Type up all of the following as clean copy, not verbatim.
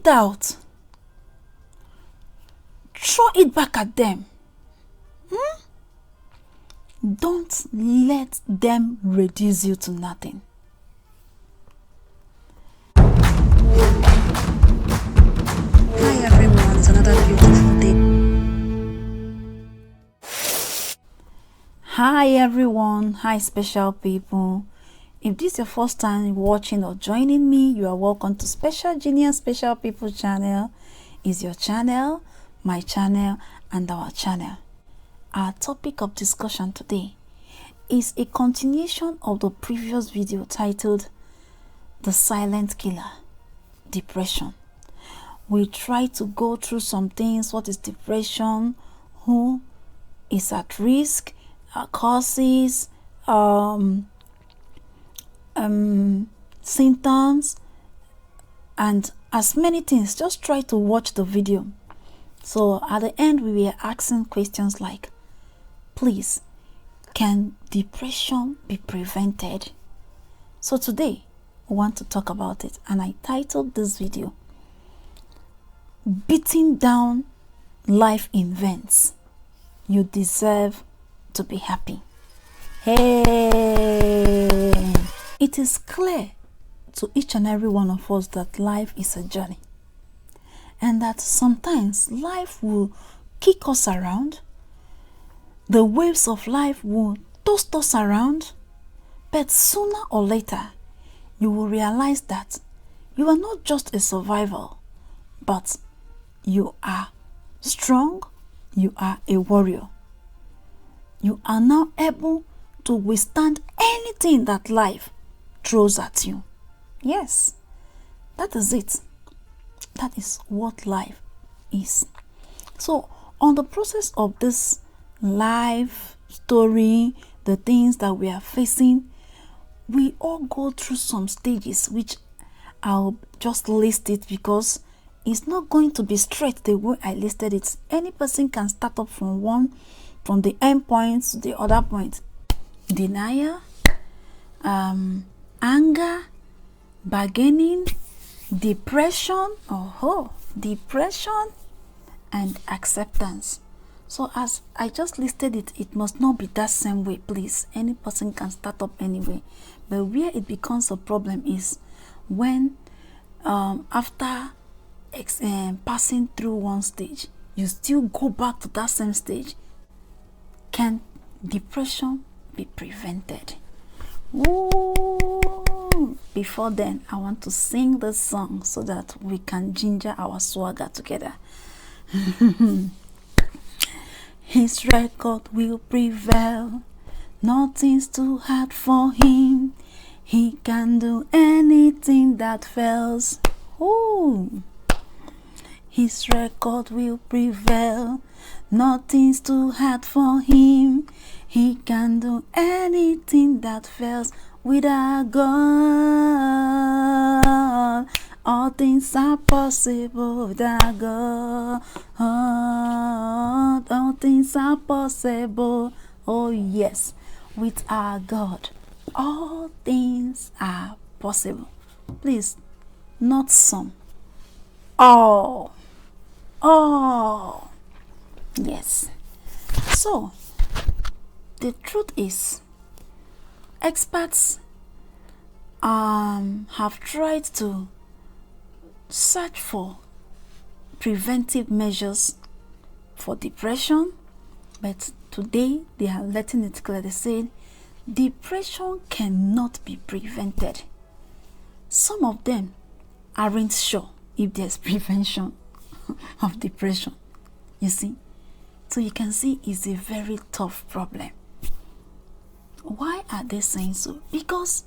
it out. Throw it back at them. Don't let them reduce you to nothing. Hi everyone, it's another beautiful day. Hi everyone, hi special people. If this is your first time watching or joining me, you are welcome to Special Genia Special People channel. Is your channel, my channel, and our channel. Our topic of discussion today is a continuation of the previous video titled The Silent Killer, Depression. We try to go through some things. What is depression? Who is at risk? Causes, symptoms, and as many things. Just try to watch the video. So at the end we were asking questions like, please, can depression be prevented? So today we want to talk about it, and I titled this video Beating Down Life Events You Deserve to Be Happy. Hey, it is clear to each and every one of us that life is a journey, and that sometimes life will kick us around. The waves of life will toss us around, but sooner or later you will realize that you are not just a survivor, but you are strong, you are a warrior. You are now able to withstand anything that life throws at you. Yes, that is it. That is what life is. So, on the process of this life story, the things that we are facing, we all go through some stages, which I'll just list it because it's not going to be straight the way I listed it. Any person can start up from the end point to the other point. Denial, anger, bargaining, depression, depression, and acceptance. So as I just listed it, it must not be that same way, please. Any person can start up anyway. But where it becomes a problem is when after passing through one stage, you still go back to that same stage. Can depression be prevented? Ooh. Before then, I want to sing this song so that we can ginger our swagger together. His record will prevail. Nothing's too hard for him. He can do anything that fails. Ooh. His record will prevail. Nothing's too hard for him. He can do anything that fails. With our God, all things are possible. With our God, all things are possible. Oh yes, with our God, all things are possible. Please, not some. All. Yes. So the truth is, experts have tried to search for preventive measures for depression, but today they are letting it clear. They say depression cannot be prevented. Some of them aren't sure if there's prevention of depression. You see, so you can see it's a very tough problem. Why are they saying so? Because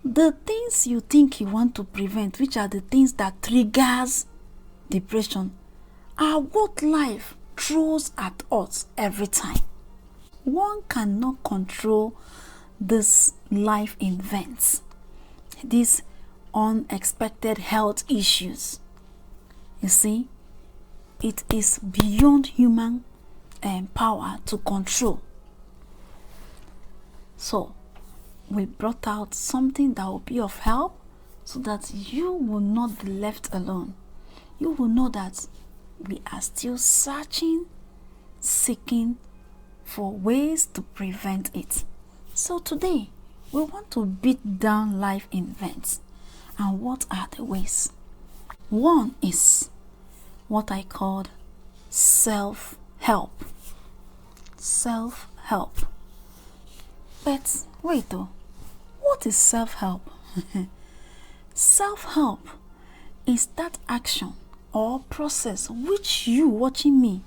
the things you think you want to prevent, which are the things that triggers depression, are what life throws at us every time. One cannot control these life events, these unexpected health issues. You see, it is beyond human power to control. So we brought out something that will be of help so that you will not be left alone. you will know that we are still seeking for ways to prevent it. So today, we want to beat down life events. And what are the ways? One is what I called self-help. Self-help. But wait though, what is self-help? Self-help is that action or process which you watching me,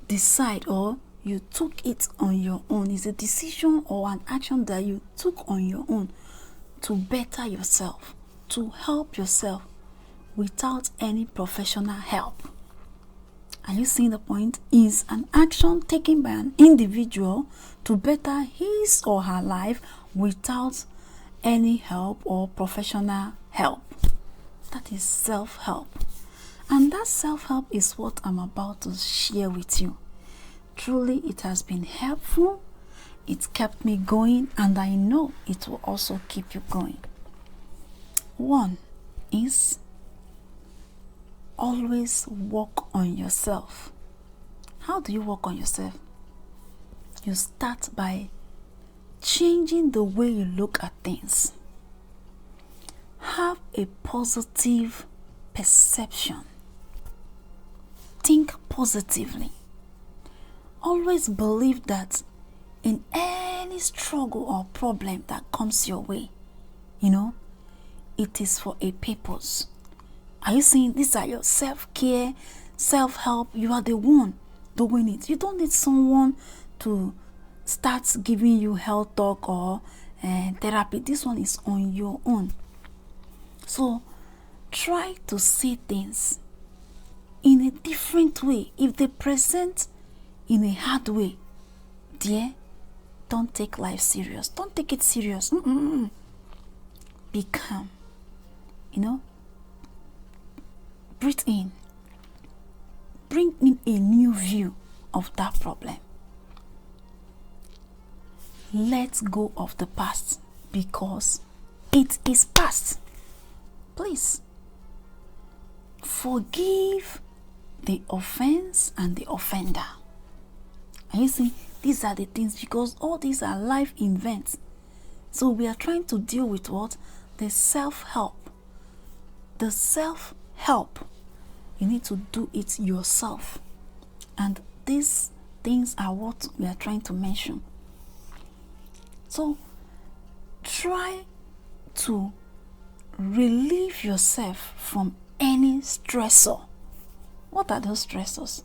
decide, or you took it on your own. It's a decision or an action that you took on your own to better yourself, to help yourself without any professional help. Are you seeing the point? Is an action taken by an individual to better his or her life without any help or professional help. That is self-help. And that self-help is what I'm about to share with you. Truly, it has been helpful. It kept me going, and I know it will also keep you going. One is always work on yourself. How do you work on yourself? You start by changing the way you look at things. Have a positive perception. Think positively. Always believe that in any struggle or problem that comes your way, it is for a purpose. Are you seeing? These are your self-care, self-help. You are the one doing it. You don't need someone to start giving you health talk or therapy. This one is on your own. So try to see things in a different way. If they present in a hard way, dear, don't take life serious. Don't take it serious. Be calm. Breathe in. Bring in a new view of that problem. Let go of the past because it is past. Please forgive the offense and the offender. And you see, these are the things, because all these are life events. So we are trying to deal with what? The self-help. The self-help. You need to do it yourself. And these things are what we are trying to mention. So try to relieve yourself from any stressor. What are those stressors?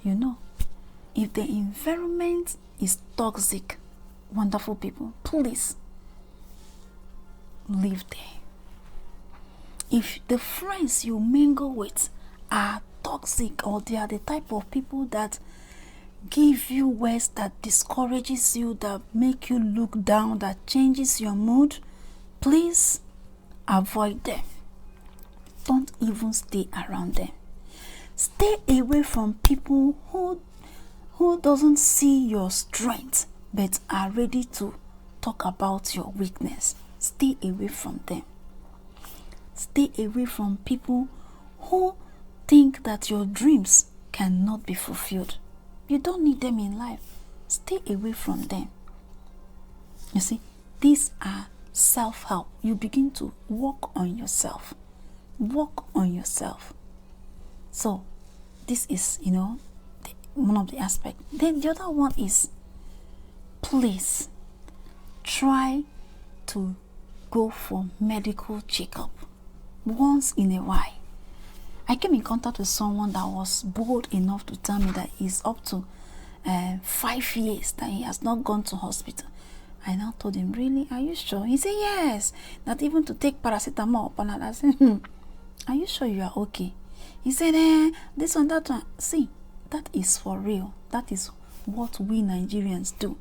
If the environment is toxic, wonderful people, please live there. If the friends you mingle with are toxic, or they are the type of people that give you words that discourages you, that make you look down, that changes your mood, please avoid them. Don't even stay around them. Stay away from people who doesn't see your strength but are ready to talk about your weakness. Stay away from them. Stay away from people who think that your dreams cannot be fulfilled. You don't need them in life. Stay away from them. You see, these are self-help. You begin to work on yourself. Work on yourself. So, this is, one of the aspects. Then the other one is, please try to go for medical checkup once in a while. I came in contact with someone that was bold enough to tell me that he's up to 5 years that he has not gone to hospital. I now told him, really? Are you sure? He said, yes. Not even to take paracetamol. I said, are you sure you are okay? He said, this one, that one. See, that is for real. That is what we Nigerians do.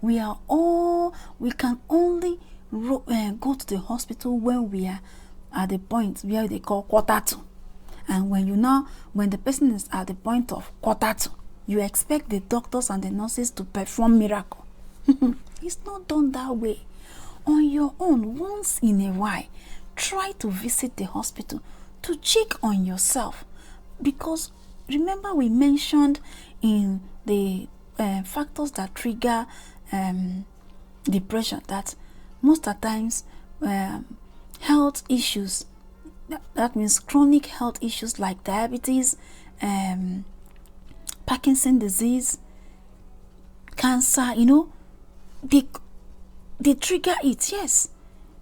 We can only go to the hospital when we are at the point where they call quarter to. And when the person is at the point of quarter to, you expect the doctors and the nurses to perform miracle. It's not done that way. On your own, once in a while, try to visit the hospital to check on yourself, because remember we mentioned in the factors that trigger depression that most of the times health issues, that means chronic health issues like diabetes, Parkinson's disease, cancer, they trigger it. Yes,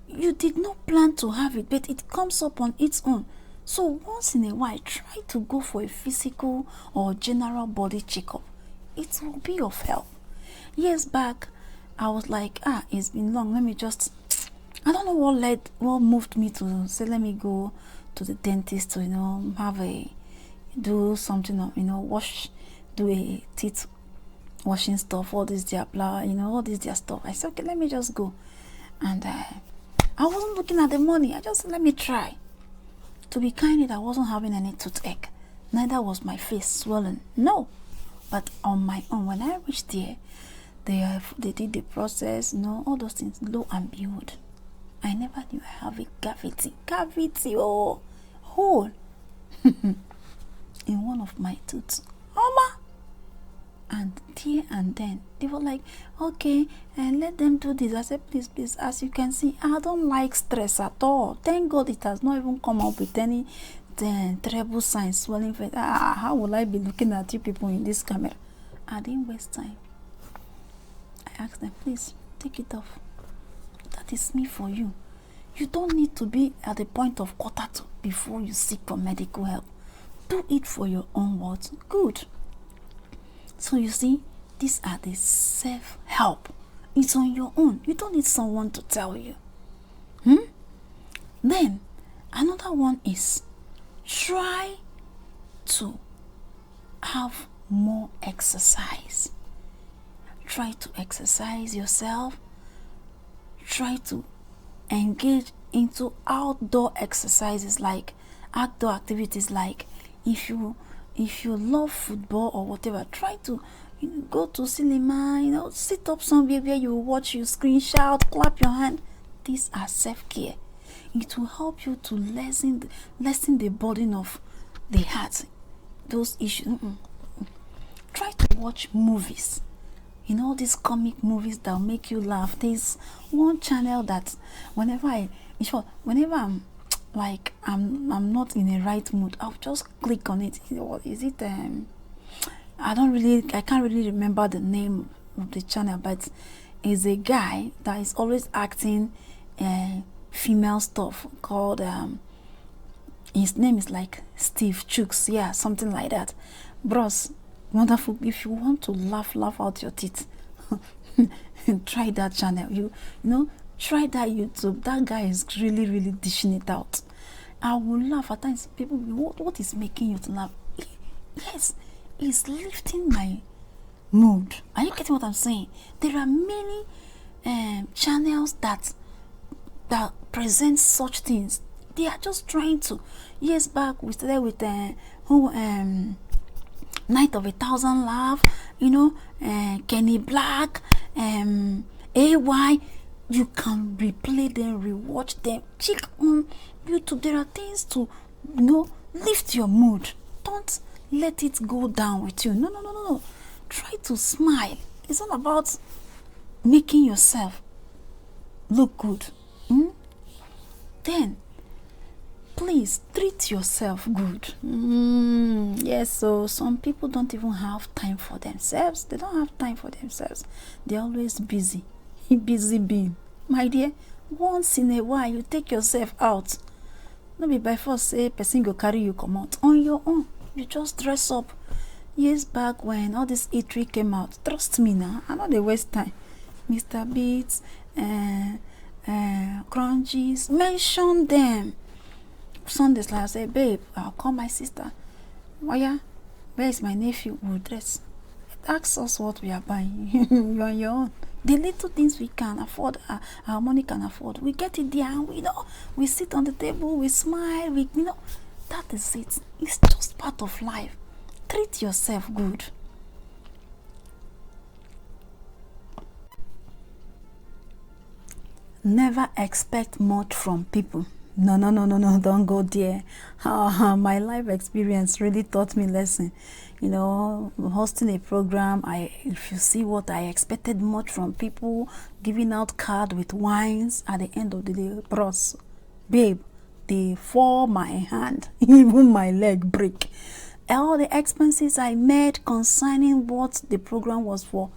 you did not plan to have it, but it comes up on its own. So once in a while, try to go for a physical or general body checkup. It will be of help. Years back, I was like, it's been long. Let me just, I don't know what moved me to say, let me go to the dentist to, do something, do a teeth washing stuff, all this their blah, all this their stuff. I said, okay, let me just go. And I wasn't looking at the money. I just said, let me try. To be candid, I wasn't having any toothache. Neither was my face swollen. No. But on my own, when I reached there, they did the process, all those things. Lo and behold, I never knew I have a cavity or hole in one of my tooth. And there and then they were like, okay, and let them do this. I said, please, as you can see, I don't like stress at all. Thank God it has not even come up with any terrible signs, swelling face. How will I be looking at you people in this camera? I didn't waste time. I asked them, please take it off. That is me for you. You don't need to be at the point of quarter to before you seek for medical help. Do it for your own words. Good. So you see, these are the self-help. It's on your own. You don't need someone to tell you. Then, another one is try to have more exercise. Try to exercise yourself. Try to engage into outdoor exercises, like outdoor activities, like if you love football or whatever, try to go to cinema, sit up somewhere where you watch, you screen, shout, clap your hand. These are self-care. It will help you to lessen the burden of the heart, those issues. Try to watch movies, all these comic movies that will make you laugh. There's one channel that whenever I'm like I'm not in a right mood, I'll just click on it. Is it I can't really remember the name of the channel, but it's a guy that is always acting female stuff called his name is like Steve Chooks, yeah, something like that. Bros, wonderful. If you want to laugh out your teeth, try that channel. Try that YouTube. That guy is really dishing it out. I will laugh at times. People, what is making you to laugh? Yes, it's lifting my mood. Are you getting what I'm saying? There are many channels that present such things. They are just trying to. Years back, we started with Night of 1,000 Laugh. Kenny Black, AY. You can replay them, rewatch them, check on YouTube. There are things to lift your mood. Don't let it go down with you. No. Try to smile. It's all about making yourself look good. Then please treat yourself good. Yes, so some people don't even have time for themselves. They don't have time for themselves. They're always busy being. My dear, once in a while you take yourself out. No be by force say person go carry you come out. On your own, you just dress up. Years back when all this eatery came out, trust me now, I know they waste time. Mr. Beats, Crunchies, mention them. Sundays, like I say, babe, I'll call my sister. Oh yeah, where is my nephew? We'll dress. Ask us what we are buying. You're on your own. The little things we can afford, our money can afford, we get it there, and we sit on the table, we smile, that is it. It's just part of life. Treat yourself good. Never expect much from people. No, don't go there. My life experience really taught me lesson. You know, hosting a program, if you see what I expected much from people, giving out card with wines at the end of the day, bros, babe, they fall my hand, even my leg break. All the expenses I made concerning what the program was for,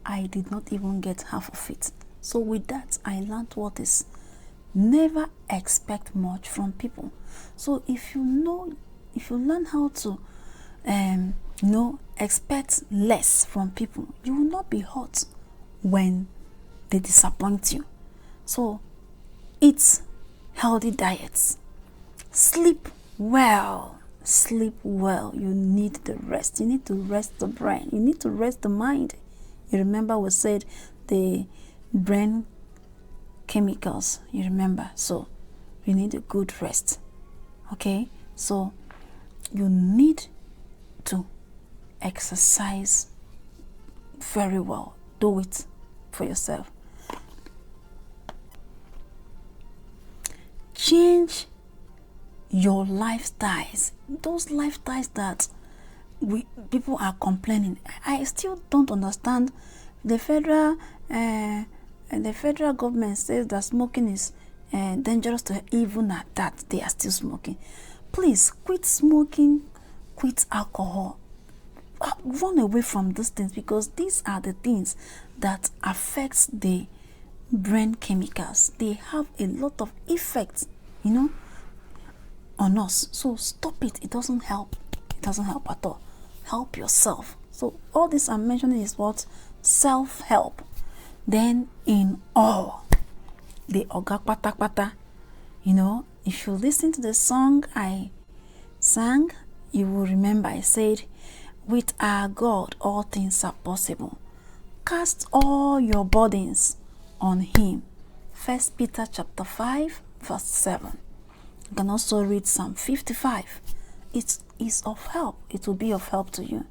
I did not even get half of it. So with that, I learned what is never expect much from people. So if you learn how to expect less from people, you will not be hurt when they disappoint you. So eat healthy diets, sleep well. You need the rest. You need to rest the brain, you need to rest the mind. You remember we said the brain chemicals, you remember? So you need a good rest. Okay, so you need to exercise very well. Do it for yourself. Change your lifestyles, those lifestyles that people are complaining. I still don't understand. The federal government says that smoking is dangerous to even at that they are still smoking. Please quit smoking, quit alcohol, run away from these things, because these are the things that affects the brain chemicals. They have a lot of effects, on us. So stop it. It doesn't help. It doesn't help at all. Help yourself. So all this I'm mentioning is what? Self-help. Then in all, the oga pata pata, if you listen to the song I sang, you will remember I said, with our God all things are possible. Cast all your burdens on him. 1 Peter chapter 5 verse 7. You can also read Psalm 55. It is of help. It will be of help to you.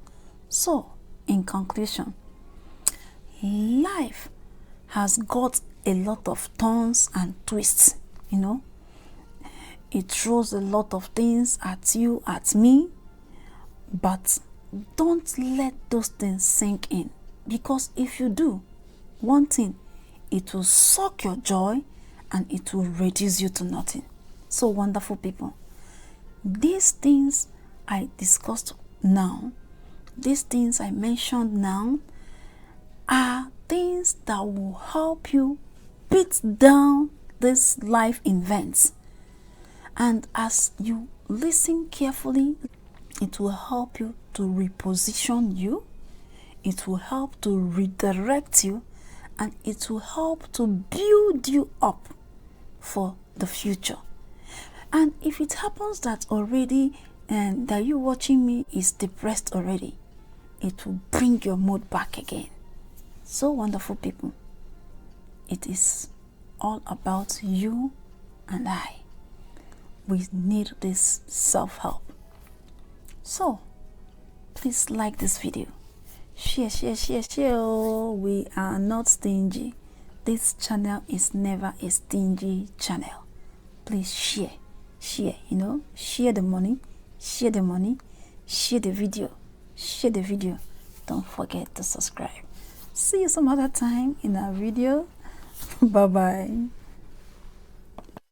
So, in conclusion, life has got a lot of turns and twists, It throws a lot of things at you, at me, but don't let those things sink in. Because if you do, one thing, it will suck your joy and it will reduce you to nothing. So wonderful people, these things I discussed now, these things I mentioned now, are things that will help you beat down these life events. And as you listen carefully, it will help you to reposition you, it will help to redirect you, and it will help to build you up for the future. And if it happens that already and that you watching me is depressed already, it will bring your mood back again. So wonderful people, it is all about you and I. We need this self-help. So please like this video, share. We are not stingy. This channel is never a stingy channel. Please share, share the money, share the video. Don't forget to subscribe. See you some other time in our video. Bye bye.